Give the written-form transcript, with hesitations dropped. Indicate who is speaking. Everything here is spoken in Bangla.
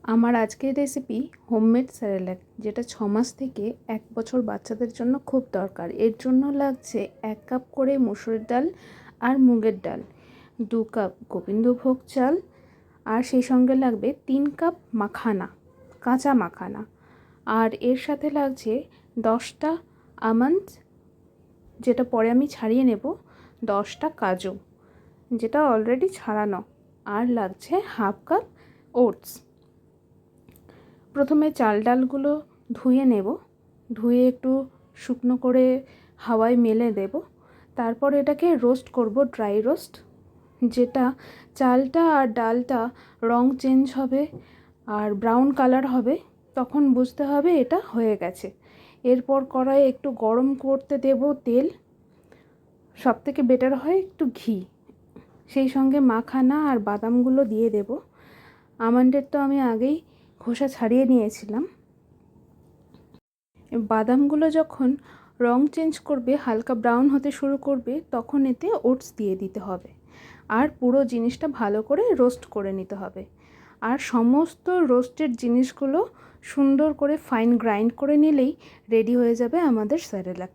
Speaker 1: আমার আজকের রেসিপি হোমমেড স্যারেলাক, যেটা 6 মাস থেকে 1 বছর বাচ্চাদের জন্য খুব দরকার। এর জন্য লাগছে 1 কাপ করে মসুর ডাল আর মুগের ডাল, 2 কাপ গোবিন্দভোগ চাল, আর সেই সঙ্গে লাগবে 3 কাপ মাখানা, কাঁচা মাখানা। আর এর সাথে লাগছে 10টা আমন্ড, যেটা পরে আমি ছাড়িয়ে নেব, 10টা কাজু, যেটা অলরেডি ছাড়ানো, আর লাগছে হাফ কাপ ওটস। প্রথমে চাল ডালগুলো ধুয়ে নেব, ধুয়ে একটু শুকনো করে হাওয়ায় মেলে দেব। তারপর এটাকে রোস্ট করব, ড্রাই রোস্ট, যেটা চালটা আর ডালটা রং চেঞ্জ হবে আর ব্রাউন কালার হবে, তখন বুঝতে হবে এটা হয়ে গেছে। এরপর কড়াইয়ে একটু গরম করতে দেব তেল, সবথেকে বেটার হয় একটু ঘি, সেই সঙ্গে মাখানা আর বাদামগুলো দিয়ে দেব। আমন্ডের তো আমি আগেই খোসা ছাড়িয়ে নিয়েছিলাম। বাদামগুলো যখন রং চেঞ্জ করবে, হালকা ব্রাউন হতে শুরু করবে, তখন এতে ওটস দিয়ে দিতে হবে, আর পুরো জিনিসটা ভালো করে রোস্ট করে নিতে হবে। আর সমস্ত রোস্টেড জিনিসগুলো সুন্দর করে ফাইন গ্রাইন্ড করে নিলেই রেডি হয়ে যাবে আমাদের স্যারেলাক।